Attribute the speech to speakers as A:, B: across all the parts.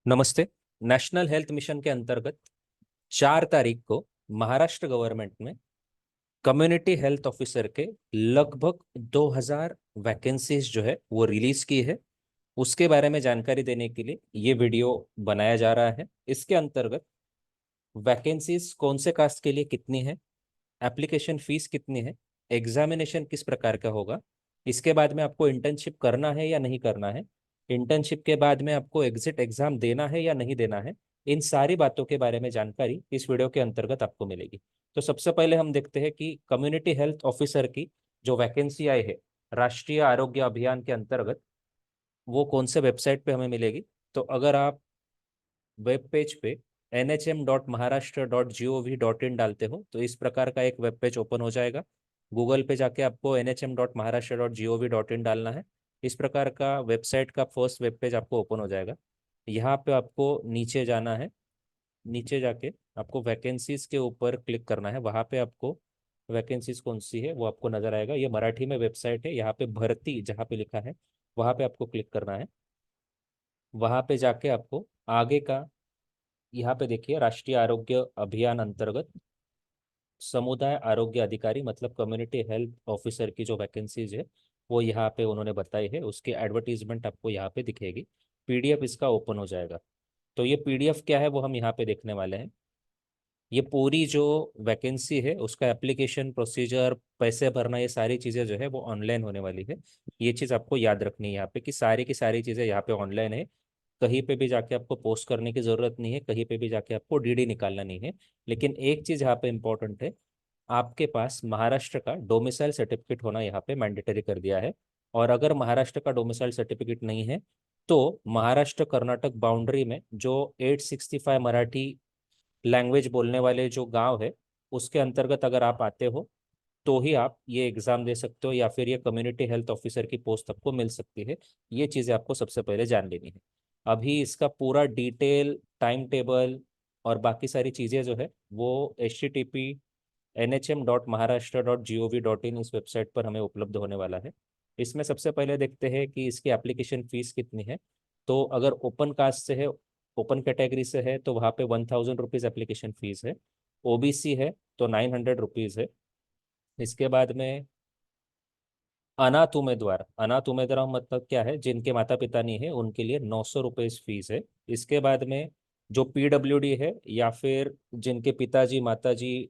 A: नमस्ते। National health mission के अंतर्गत 4 तारीख को महाराष्ट्र गवर्नमेंट में कम्युनिटी हेल्थ ऑफिसर के लगभग 2000 वैकेंसीज जो है वो रिलीज की है। उसके बारे में जानकारी देने के लिए ये वीडियो बनाया जा रहा है। इसके अंतर्गत वैकेंसीज कौन से कास्ट के लिए कितनी है, एप्लीकेशन फीस कितनी है, एग्जामिनेशन किस प्रकार का होगा, इसके बाद में आपको इंटर्नशिप करना है या नहीं करना है, इंटर्नशिप के बाद में आपको एग्जिट एग्जाम देना है या नहीं देना है, इन सारी बातों के बारे में जानकारी इस वीडियो के अंतर्गत आपको मिलेगी। तो सबसे पहले हम देखते हैं कि कम्युनिटी हेल्थ ऑफिसर की जो वैकेंसी आई है राष्ट्रीय आरोग्य अभियान के अंतर्गत, वो कौन से वेबसाइट पे हमें मिलेगी। तो अगर आप वेब पेज पे nhm.maharashtra.gov.in डालते हो तो इस प्रकार का एक वेब पेज ओपन हो जाएगा। गूगल पे जाके आपको nhm.maharashtra.gov.in डालना है। इस प्रकार का वेबसाइट का फर्स्ट वेब पेज आपको ओपन हो जाएगा। यहाँ पे आपको नीचे जाना है। नीचे जाके आपको वैकेंसीज के ऊपर क्लिक करना है। वहाँ पे आपको वैकेंसीज कौन सी है वो आपको नजर आएगा। ये मराठी में वेबसाइट है। यहाँ पे भर्ती जहाँ पे लिखा है वहाँ पे आपको क्लिक करना है। वहाँ पे जाके आपको आगे का, यहाँ पे देखिए, राष्ट्रीय आरोग्य अभियान अंतर्गत समुदाय आरोग्य अधिकारी मतलब कम्युनिटी हेल्थ ऑफिसर की जो वैकेंसीज है वो यहाँ पे उन्होंने बताई है। उसकी एडवर्टीजमेंट आपको यहाँ पे दिखेगी। पीडीएफ इसका ओपन हो जाएगा। तो ये पीडीएफ क्या है वो हम यहाँ पे देखने वाले हैं। ये पूरी जो वैकेंसी है उसका एप्लीकेशन प्रोसीजर, पैसे भरना, ये सारी चीज़ें जो है वो ऑनलाइन होने वाली है। ये चीज़ आपको याद रखनी है यहाँ पे कि सारी की सारी चीज़ें यहाँ पे ऑनलाइन है। कहीं पे भी जाके आपको पोस्ट करने की जरूरत नहीं है, कहीं पे भी जाके आपको डीडी निकालना नहीं है। लेकिन एक चीज यहाँ पे इंपॉर्टेंट है, आपके पास महाराष्ट्र का डोमिसाइल सर्टिफिकेट होना यहाँ पे मैंडेटरी कर दिया है। और अगर महाराष्ट्र का डोमिसाइल सर्टिफिकेट नहीं है तो महाराष्ट्र कर्नाटक बाउंड्री में जो 865 मराठी लैंग्वेज बोलने वाले जो गांव है उसके अंतर्गत अगर आप आते हो तो ही आप ये एग्जाम दे सकते हो या फिर ये कम्युनिटी हेल्थ ऑफिसर की पोस्ट आपको मिल सकती है। ये चीज़ें आपको सबसे पहले जान लेनी है। अभी इसका पूरा डिटेल, टाइम टेबल और बाकी सारी चीज़ें जो है वो http://nhm.maharashtra.gov.in इस वेबसाइट पर हमें उपलब्ध होने वाला है। इसमें सबसे पहले देखते हैं कि इसकी एप्लीकेशन फीस कितनी है। तो अगर ओपन कास्ट से है, ओपन कैटेगरी से है तो वहाँ पे 1000 रुपीज़ एप्लीकेशन फीस है। ओबीसी है तो 900 रुपीज़ है। इसके बाद में अनाथ उम्मीदवार मतलब क्या है, जिनके माता पिता नहीं है उनके लिए 900 रुपये फीस है। इसके बाद में जो पीडब्ल्यूडी है या फिर जिनके पिताजी माताजी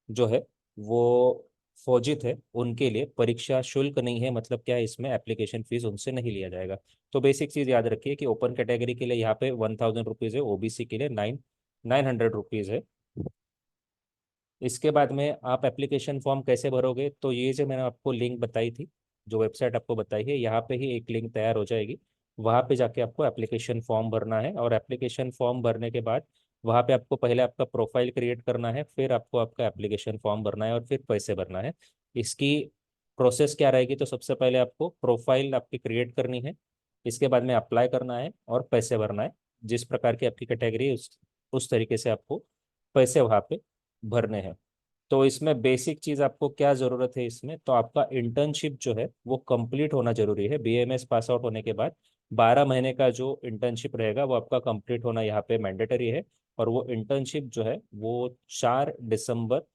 A: जो है वो फौजी थे उनके लिए परीक्षा शुल्क नहीं है। मतलब क्या है, इसमें एप्लीकेशन फीस उनसे नहीं लिया जाएगा। तो बेसिक चीज याद रखिए कि ओपन कैटेगरी के लिए यहाँ पे 1000 रुपीज है, ओबीसी के लिए 900 रुपीज है। इसके बाद में आप एप्लीकेशन फॉर्म कैसे भरोगे, तो ये जो मैंने आपको लिंक बताई थी, जो वेबसाइट आपको बताई है, यहाँ पे ही एक लिंक तैयार हो जाएगी। वहाँ पे जाके आपको एप्लीकेशन फॉर्म भरना है और एप्लीकेशन फॉर्म भरने के बाद वहाँ पे आपको पहले आपका प्रोफाइल क्रिएट करना है, फिर आपको आपका एप्लीकेशन फॉर्म भरना है और फिर पैसे भरना है। इसकी प्रोसेस क्या रहेगी, तो सबसे पहले आपको प्रोफाइल आपकी क्रिएट करनी है। इसके बाद में अप्लाई करना है और पैसे भरना है। जिस प्रकार की आपकी कैटेगरी है उस तरीके से आपको पैसे वहाँ पे भरने हैं। तो इसमें बेसिक चीज आपको क्या जरूरत है, इसमें तो आपका इंटर्नशिप जो है वो कंप्लीट होना जरूरी है। बीएमएस पास आउट होने के बाद 12 महीने का जो इंटर्नशिप रहेगा वो आपका कंप्लीट होना यहाँ पे मैंडेटरी है। और वो इंटर्नशिप जो है वो 4 दिसंबर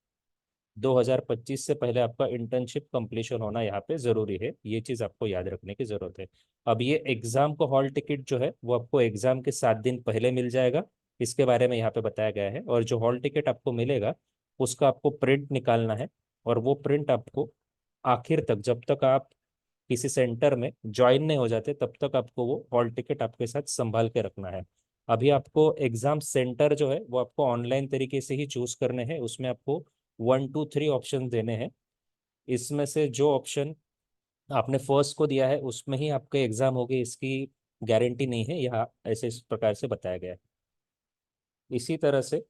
A: 2025 से पहले आपका इंटर्नशिप कंप्लीशन होना यहाँ पे जरूरी है। ये चीज आपको याद रखने की जरूरत है। अब ये एग्जाम को हॉल टिकट जो है वो आपको एग्जाम के 7 दिन पहले मिल जाएगा। इसके बारे में यहाँ पे बताया गया है। और जो हॉल टिकट आपको मिलेगा उसका आपको प्रिंट निकालना है। और वो प्रिंट आपको आखिर तक, जब तक आप किसी सेंटर में ज्वाइन नहीं हो जाते तब तक आपको वो हॉल टिकट आपके साथ संभाल के रखना है। अभी आपको एग्जाम सेंटर जो है वो आपको ऑनलाइन तरीके से ही चूज करने हैं। उसमें आपको 1 2 3 ऑप्शन देने हैं। इसमें से जो ऑप्शन आपने फर्स्ट को दिया है उसमें ही आपके एग्जाम होगी, इसकी गारंटी नहीं है, यहाँ ऐसे इस प्रकार से बताया गया है। इसी तरह से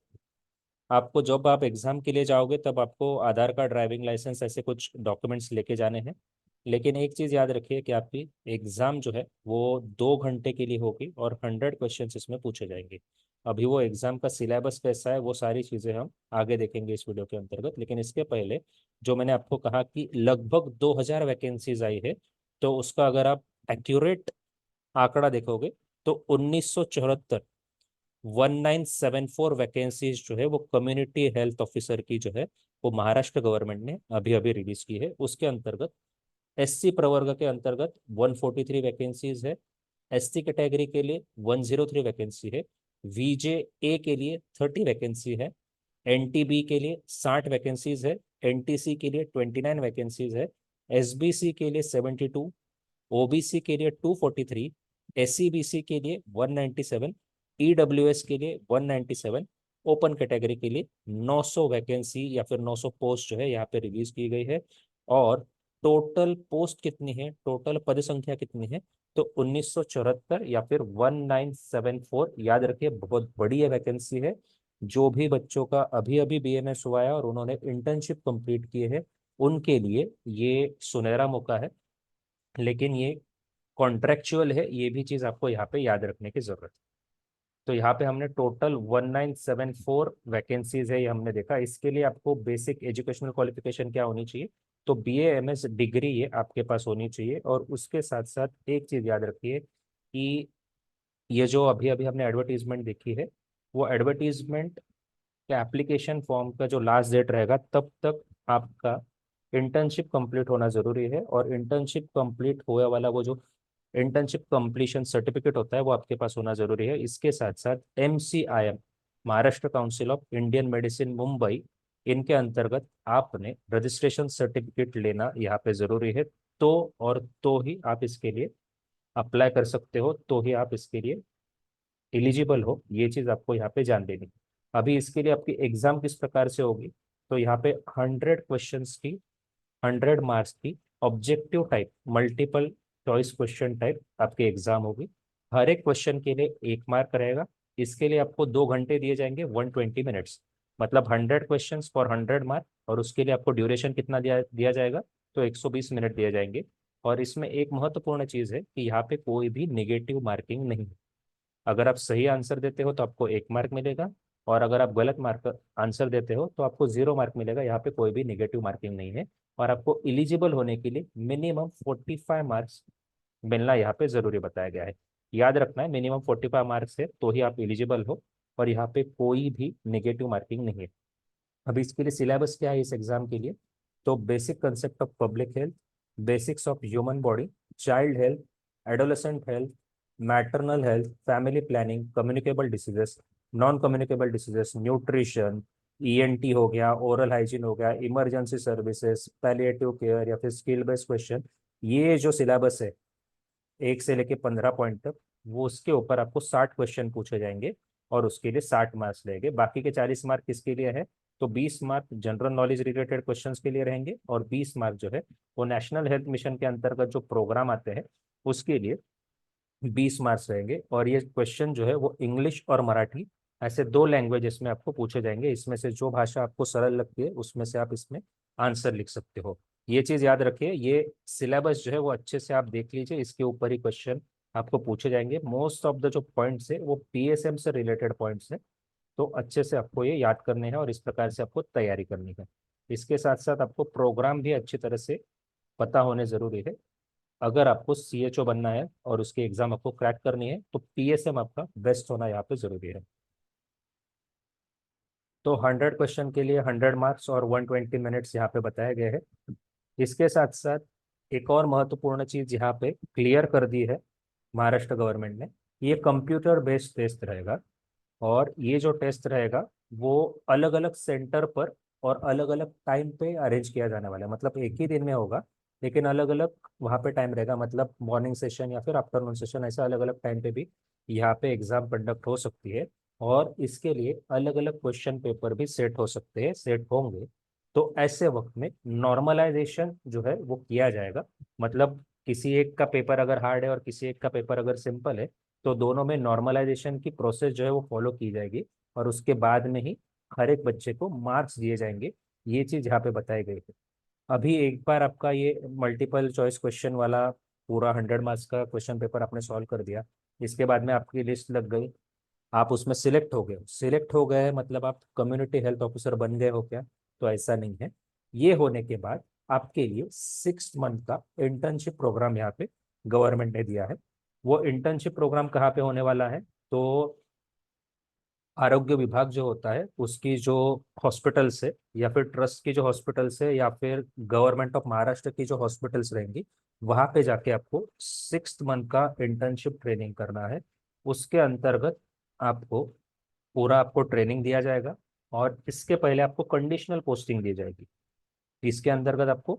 A: आपको जब आप एग्जाम के लिए जाओगे तब आपको आधार कार्ड, ड्राइविंग लाइसेंस, ऐसे कुछ डॉक्यूमेंट्स लेके जाने हैं। लेकिन एक चीज़ याद रखिए कि आपकी एग्ज़ाम जो है वो 2 घंटे के लिए होगी और 100 क्वेश्चंस इसमें पूछे जाएंगे। अभी वो एग्ज़ाम का सिलेबस कैसा है वो सारी चीज़ें हम आगे देखेंगे इस वीडियो के अंतर्गत। लेकिन इसके पहले जो मैंने आपको कहा कि लगभग 2000 वैकेंसीज आई है, तो उसका अगर आप एक्यूरेट आंकड़ा देखोगे तो 1974 1974 वैकेंसीज जो है वो कम्युनिटी हेल्थ ऑफिसर की जो है वो महाराष्ट्र गवर्नमेंट ने अभी अभी रिलीज की है। उसके अंतर्गत एससी प्रवर्ग के अंतर्गत 143 वैकेंसीज है। एसटी कैटेगरी के लिए 103 वैकेंसी है। वीजे ए के लिए 30 वैकेंसी है। एनटीबी के लिए 60 वैकेंसीज है। एनटीसी के लिए 29 वैकेंसीज है। एसबीसी के लिए 72। ओबीसी के लिए 243। एससीबीसी के लिए 197। ईडब्ल्यूएस के लिए 197। ओपन कैटेगरी के लिए 900 वैकेंसी या फिर 900 पोस्ट जो है यहाँ पे रिलीज की गई है। और टोटल पोस्ट कितनी है, टोटल पद संख्या कितनी है, तो 1974 या फिर 1974, याद रखिए बहुत बड़ी है वैकेंसी है। जो भी बच्चों का अभी अभी बीएमएस हुआ है और उन्होंने इंटर्नशिप कंप्लीट किए हैं उनके लिए ये सुनहरा मौका है। लेकिन ये कॉन्ट्रेक्चुअल है, ये भी चीज आपको यहाँ पे याद रखने की जरूरत है। तो यहाँ पे हमने टोटल 1974 वैकेंसीज है ये हमने देखा। इसके लिए आपको बेसिक एजुकेशनल क्वालिफिकेशन क्या होनी चाहिए, तो बीए एमएस डिग्री ये आपके पास होनी चाहिए। और उसके साथ साथ एक चीज याद रखिए कि ये जो अभी अभी हमने एडवर्टीजमेंट देखी है, वो एडवर्टीजमेंट के एप्लीकेशन फॉर्म का जो लास्ट डेट रहेगा तब तक आपका इंटर्नशिप कंप्लीट होना जरूरी है। और इंटर्नशिप कंप्लीट हुए वाला वो जो इंटर्नशिप कंप्लीशन सर्टिफिकेट होता है वो आपके पास होना जरूरी है। इसके साथ साथ MCIM, Maharashtra council of Indian medicine Mumbai, इनके अंतर्गत आपने रजिस्ट्रेशन सर्टिफिकेट लेना यहाँ पे जरूरी है। तो और तो ही आप इसके लिए अप्लाई कर सकते हो, तो ही आप इसके लिए एलिजिबल हो। ये चीज आपको यहाँ पे जान लेनी। अभी इसके लिए आपकी एग्जाम किस प्रकार से होगी, तो यहाँ पे 100 क्वेश्चंस की, 100 मार्क्स की objective type multiple choice question type आपकी एग्जाम होगी। हर एक क्वेश्चन के लिए 1 मार्क रहेगा। इसके लिए आपको 2 घंटे दिए जाएंगे, 120 मिनट्स, मतलब 100 क्वेश्चन फॉर 100 मार्क। और उसके लिए आपको ड्यूरेशन कितना दिया दिया जाएगा, तो 120 मिनट दिए जाएंगे। और इसमें एक महत्वपूर्ण चीज है कि यहाँ पे कोई भी नेगेटिव मार्किंग नहीं है। अगर आप सही आंसर देते हो तो आपको 1 मार्क मिलेगा, और अगर आप गलत मार्क आंसर देते हो तो आपको 0 मार्क मिलेगा। यहाँ पे कोई भी निगेटिव मार्किंग नहीं है। और आपको इलिजिबल होने के लिए मिनिमम 45 मार्क्स मिलना यहाँ पे जरूरी बताया गया है। याद रखना है, मिनिमम 45 मार्क्स है तो ही आप एलिजिबल हो। और यहाँ पे कोई भी निगेटिव मार्किंग नहीं है। अभी इसके लिए सिलेबस क्या है इस एग्जाम के लिए, तो basic concept of public health, basics of human body, child health, adolescent health, maternal health, family planning, communicable diseases, non communicable diseases, nutrition, ENT हो गया, ओरल हाइजीन हो गया, इमरजेंसी सर्विसेज, पैलिएटिव केयर या फिर skill based question. ये जो syllabus है 1 से लेके 15 पॉइंट तक, वो उसके ऊपर आपको 60 क्वेश्चन पूछे जाएंगे और उसके लिए 60 मार्क्स रहेंगे। बाकी के 40 मार्क किसके लिए है, तो 20 mark general knowledge related questions के लिए रहेंगे और 20 मार्क जो है वो नेशनल हेल्थ मिशन के अंतर्गत जो प्रोग्राम आते हैं उसके लिए 20 मार्क्स रहेंगे। और ये क्वेश्चन जो है वो इंग्लिश और मराठी, ऐसे 2 लैंग्वेजेस में आपको पूछे जाएंगे। इसमें से जो भाषा आपको सरल लगती है उसमें से आप इसमें आंसर लिख सकते हो। ये चीज याद रखिए, ये सिलेबस जो है वो अच्छे से आप देख लीजिए, इसके ऊपर ही क्वेश्चन आपको पूछे जाएंगे। मोस्ट ऑफ द जो पॉइंट्स है वो पीएसएम से रिलेटेड पॉइंट्स है। तो अच्छे से आपको ये याद करने हैं और इस प्रकार से आपको तैयारी करनी है। इसके साथ साथ आपको प्रोग्राम भी अच्छी तरह से पता होने जरूरी है। अगर आपको सीएचओ बनना है और उसकी एग्जाम आपको क्रैक करनी है तो पीएसएम आपका बेस्ट होना यहाँ पे जरूरी है। तो 100 क्वेश्चन के लिए 100 मार्क्स और 120 मिनट्स यहाँ पे बताए गए हैं। इसके साथ साथ एक और महत्वपूर्ण चीज यहाँ पे क्लियर कर दी है महाराष्ट्र गवर्नमेंट ने, ये कंप्यूटर बेस्ड टेस्ट रहेगा। और ये जो टेस्ट रहेगा वो अलग अलग सेंटर पर और अलग अलग टाइम पे अरेंज किया जाने वाला है। मतलब एक ही दिन में होगा लेकिन अलग अलग वहाँ पे टाइम रहेगा, मतलब मॉर्निंग सेशन या फिर आफ्टरनून सेशन, ऐसा अलग अलग टाइम पे भी यहाँ पे एग्जाम कंडक्ट हो सकती है। और इसके लिए अलग अलग क्वेश्चन पेपर भी सेट हो सकते हैं, सेट होंगे। तो ऐसे वक्त में नॉर्मलाइजेशन जो है वो किया जाएगा। मतलब किसी एक का पेपर अगर हार्ड है और किसी एक का पेपर अगर सिंपल है, तो दोनों में नॉर्मलाइजेशन की प्रोसेस जो है वो फॉलो की जाएगी। और उसके बाद में ही हर एक बच्चे को मार्क्स दिए जाएंगे। ये चीज यहाँ पे बताई गई है। अभी एक बार आपका ये मल्टीपल चॉइस क्वेश्चन वाला पूरा 100 मार्क्स का क्वेश्चन पेपर आपने सॉल्व कर दिया, इसके बाद में आपकी लिस्ट लग गई, आप उसमें सिलेक्ट हो गए। सिलेक्ट हो गए मतलब आप कम्युनिटी हेल्थ ऑफिसर बन गए हो क्या, तो ऐसा नहीं है। ये होने के बाद आपके लिए 6 मंथ का इंटर्नशिप प्रोग्राम यहाँ पे गवर्नमेंट ने दिया है। वो इंटर्नशिप प्रोग्राम कहाँ पे होने वाला है, तो आरोग्य विभाग जो होता है उसकी जो हॉस्पिटल्स है, या फिर ट्रस्ट की जो हॉस्पिटल्स है, या फिर गवर्नमेंट ऑफ महाराष्ट्र की जो हॉस्पिटल्स रहेंगी, वहां पे जाके आपको 6 मंथ का इंटर्नशिप ट्रेनिंग करना है। उसके अंतर्गत आपको पूरा आपको ट्रेनिंग दिया जाएगा, और इसके पहले आपको कंडीशनल पोस्टिंग दी जाएगी। इसके अंतर्गत आपको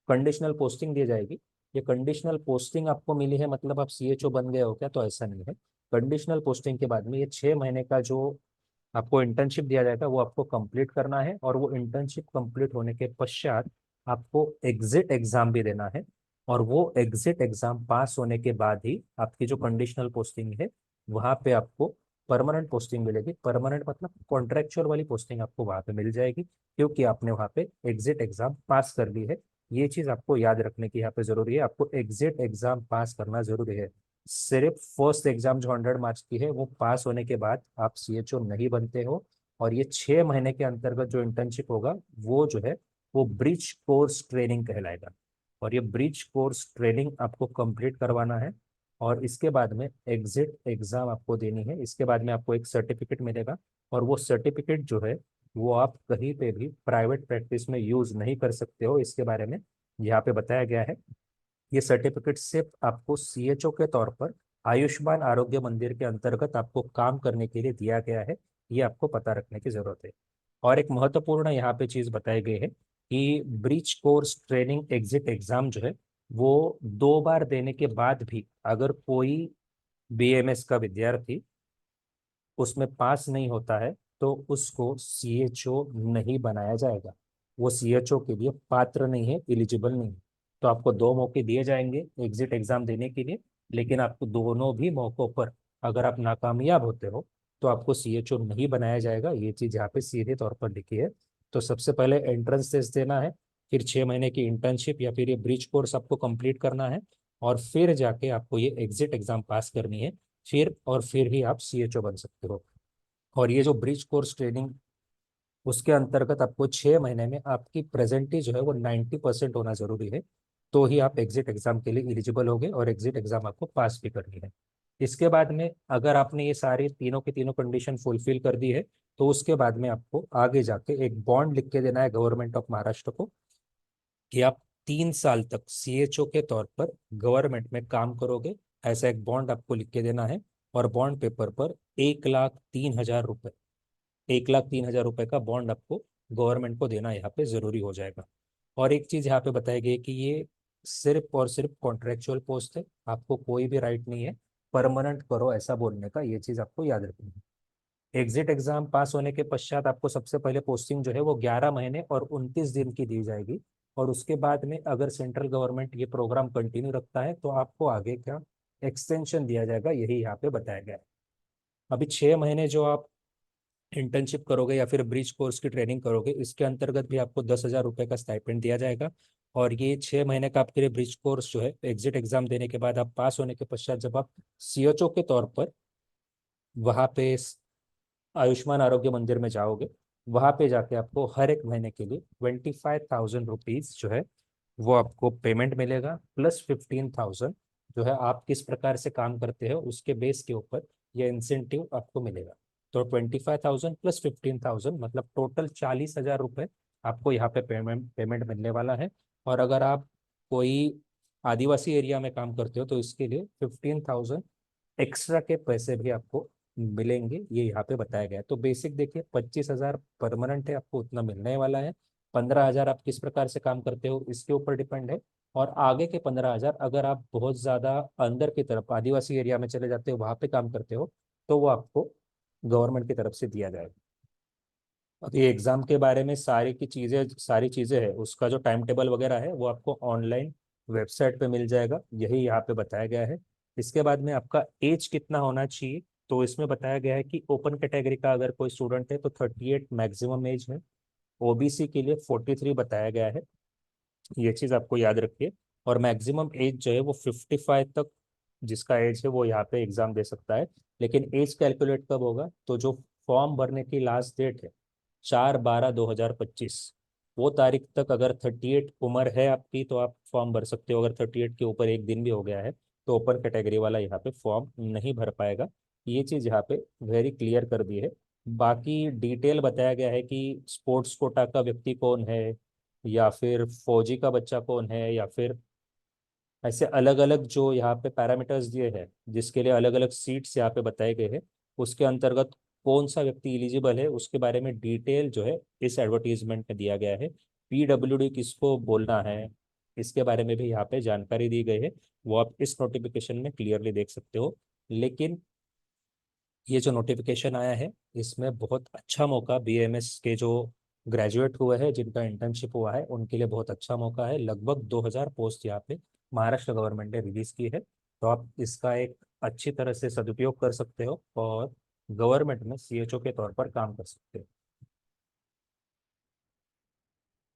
A: कंडीशनल पोस्टिंग दी जाएगी। ये कंडीशनल पोस्टिंग आपको मिली है मतलब आप सीएचओ बन गए हो क्या, तो ऐसा नहीं है। कंडीशनल पोस्टिंग के बाद में ये 6 महीने का जो आपको इंटर्नशिप दिया जाएगा वो आपको कंप्लीट करना है, और वो इंटर्नशिप कंप्लीट होने के पश्चात आपको एग्जिट एग्जाम भी देना है। और वो एग्जिट एग्जाम पास होने के बाद ही आपकी जो कंडीशनल पोस्टिंग है वहां पे आपको परमानेंट पोस्टिंग मिलेगी। परमानेंट मतलब कॉन्ट्रेक्चुअल वाली पोस्टिंग आपको वहां पे मिल जाएगी, क्योंकि आपने वहां पे एग्जिट एग्जाम पास कर ली है। ये चीज आपको याद रखने की यहाँ पे जरूरी है, आपको एग्जिट एग्जाम पास करना जरूरी है। सिर्फ फर्स्ट एग्जाम जो 100 मार्क्स की है वो पास होने के बाद आप सीएचओ नहीं बनते हो। और ये 6 महीने के अंतर्गत जो इंटर्नशिप होगा वो जो है वो ब्रिज कोर्स ट्रेनिंग कहलाएगा। और ये ब्रिज कोर्स ट्रेनिंग आपको कंप्लीट करवाना है, और इसके बाद में एग्जिट एग्जाम आपको देनी है। इसके बाद में आपको एक सर्टिफिकेट मिलेगा, और वो सर्टिफिकेट जो है वो आप कहीं पे भी प्राइवेट प्रैक्टिस में यूज नहीं कर सकते हो, इसके बारे में यहाँ पे बताया गया है। ये सर्टिफिकेट सिर्फ आपको सीएचओ के तौर पर आयुष्मान आरोग्य मंदिर के अंतर्गत आपको काम करने के लिए दिया गया है। ये आपको पता रखने की जरूरत है। और एक महत्वपूर्ण यहाँ पे चीज बताई गई है कि breach course training exit exam जो है वो 2 बार देने के बाद भी अगर कोई बीएमएस का विद्यार्थी उसमें पास नहीं होता है तो उसको सीएचओ नहीं बनाया जाएगा। वो सीएचओ के लिए पात्र नहीं है, एलिजिबल नहीं है। तो आपको 2 मौके दिए जाएंगे एग्जिट एग्जाम देने के लिए, लेकिन आपको दोनों भी मौकों पर अगर आप नाकामयाब होते हो तो आपको सीएचओ नहीं बनाया जाएगा। ये चीज यहाँ पे सीधे तौर पर लिखी है। तो सबसे पहले एंट्रेंस टेस्ट देना है, फिर 6 महीने की इंटर्नशिप या फिर ये ब्रिज कोर्स आपको कंप्लीट करना है, और फिर जाके आपको ये एग्जिट एग्जाम पास करनी है। फिर ही आप सीएचओ बन सकते हो। और ये जो ब्रिज कोर्स ट्रेनिंग उसके अंतर्गत आपको 6 महीने में आपकी प्रेजेंटेज जो है वो 90% होना जरूरी है, तो ही आप एग्जिट एग्जाम के लिए एलिजिबल होगे, और एग्जिट एग्जाम आपको पास भी करनी है। इसके बाद में अगर आपने ये सारी तीनों की तीनों कंडीशन फुलफिल कर दी है तो उसके बाद में आपको आगे जाके एक बॉन्ड लिख के देना है गवर्नमेंट ऑफ महाराष्ट्र को, कि आप 3 साल तक सीएचओ के तौर पर गवर्नमेंट में काम करोगे। ऐसा एक बॉन्ड आपको लिख के देना है, और बॉन्ड पेपर पर 1,03,000 रुपये, 1,03,000 रुपये का बॉन्ड आपको गवर्नमेंट को देना यहाँ पे जरूरी हो जाएगा। और एक चीज यहाँ पे बताई गई है कि ये सिर्फ और सिर्फ कॉन्ट्रेक्चुअल पोस्ट है, आपको कोई भी राइट नहीं है परमानेंट करो ऐसा बोलने का। ये चीज आपको याद रखनी है। एग्जिट एग्जाम पास होने के पश्चात आपको सबसे पहले पोस्टिंग जो है वो 11 महीने और 29 दिन की दी जाएगी। और उसके बाद में अगर सेंट्रल गवर्नमेंट ये प्रोग्राम कंटिन्यू रखता है तो आपको आगे का एक्सटेंशन दिया जाएगा, यही यहाँ पे बताया गया है। अभी 6 महीने जो आप इंटर्नशिप करोगे या फिर ब्रिज कोर्स की ट्रेनिंग करोगे, इसके अंतर्गत भी आपको 10,000 रुपये का स्टाइपेंड दिया जाएगा। और ये 6 महीने का आपके लिए ब्रिज कोर्स जो है एग्जिट एग्जाम देने के बाद आप पास होने के पश्चात जब आप सीएचओ के तौर पर वहाँ पे आयुष्मान आरोग्य मंदिर में जाओगे, वहां पे जाके आपको हर एक महीने के लिए 25,000 रुपीज जो है वो आपको पेमेंट मिलेगा, प्लस 15,000 जो है आप किस प्रकार से काम करते हो उसके बेस के ऊपर यह इंसेंटिव आपको मिलेगा। तो 25,000 प्लस 15,000 मतलब टोटल 40,000 रुपये आपको यहाँ पे पेमेंट पेमेंट मिलने वाला है। और अगर आप कोई आदिवासी एरिया में काम करते हो तो इसके लिए 15,000 एक्स्ट्रा के पैसे भी आपको मिलेंगे, ये यहाँ पे बताया गया है। तो बेसिक देखिए 25,000 परमानेंट है, आपको उतना मिलने वाला है। 15,000 आप किस प्रकार से काम करते हो इसके ऊपर डिपेंड है। और आगे के 15,000 अगर आप बहुत ज्यादा अंदर की तरफ आदिवासी एरिया में चले जाते हो वहां पे काम करते हो तो वो आपको गवर्नमेंट की तरफ से दिया जाएगा। अब ये एग्जाम के बारे में सारी चीजें है, उसका जो टाइम टेबल वगैरह है वो आपको ऑनलाइन वेबसाइट पे मिल जाएगा, यही यहाँ पे बताया गया है। इसके बाद में आपका एज कितना होना चाहिए, तो इसमें बताया गया है कि ओपन कैटेगरी का अगर कोई स्टूडेंट है तो 38 मैक्सिमम एज है। ओबीसी के लिए 43 बताया गया है, ये चीज आपको याद रखिए। और मैक्सिमम एज जो है वो 55 तक जिसका एज है वो यहाँ पे एग्जाम दे सकता है। लेकिन एज कैलकुलेट कब होगा, तो जो फॉर्म भरने की लास्ट डेट है 4/12/2025, वो तारीख तक अगर 38 उम्र है आपकी तो आप फॉर्म भर सकते हो। अगर 38 के ऊपर एक दिन भी हो गया है तो ओपन कैटेगरी वाला यहाँ पे फॉर्म नहीं भर पाएगा। ये चीज यहाँ पे वेरी क्लियर कर दी है। बाकी डिटेल बताया गया है कि स्पोर्ट्स कोटा का व्यक्ति कौन है, या फिर फौजी का बच्चा कौन है, या फिर ऐसे अलग अलग जो यहाँ पे पैरामीटर्स दिए हैं, जिसके लिए अलग अलग सीट्स यहाँ पे बताए गए हैं, उसके अंतर्गत कौन सा व्यक्ति एलिजिबल है उसके बारे में डिटेल जो है इस एडवर्टीजमेंट में दिया गया है। पीडब्ल्यूडी किसको बोलना है, इसके बारे में भी यहाँ पे जानकारी दी गई है, वो आप इस नोटिफिकेशन में क्लियरली देख सकते हो। लेकिन ये जो नोटिफिकेशन आया है, इसमें बहुत अच्छा मौका बीएमएस के जो ग्रेजुएट हुए हैं, जिनका इंटर्नशिप हुआ है, उनके लिए बहुत अच्छा मौका है। लगभग 2000 पोस्ट यहाँ पे महाराष्ट्र गवर्नमेंट ने रिलीज की है, तो आप इसका एक अच्छी तरह से सदुपयोग कर सकते हो और गवर्नमेंट में सीएचओ के तौर पर काम कर सकते हो।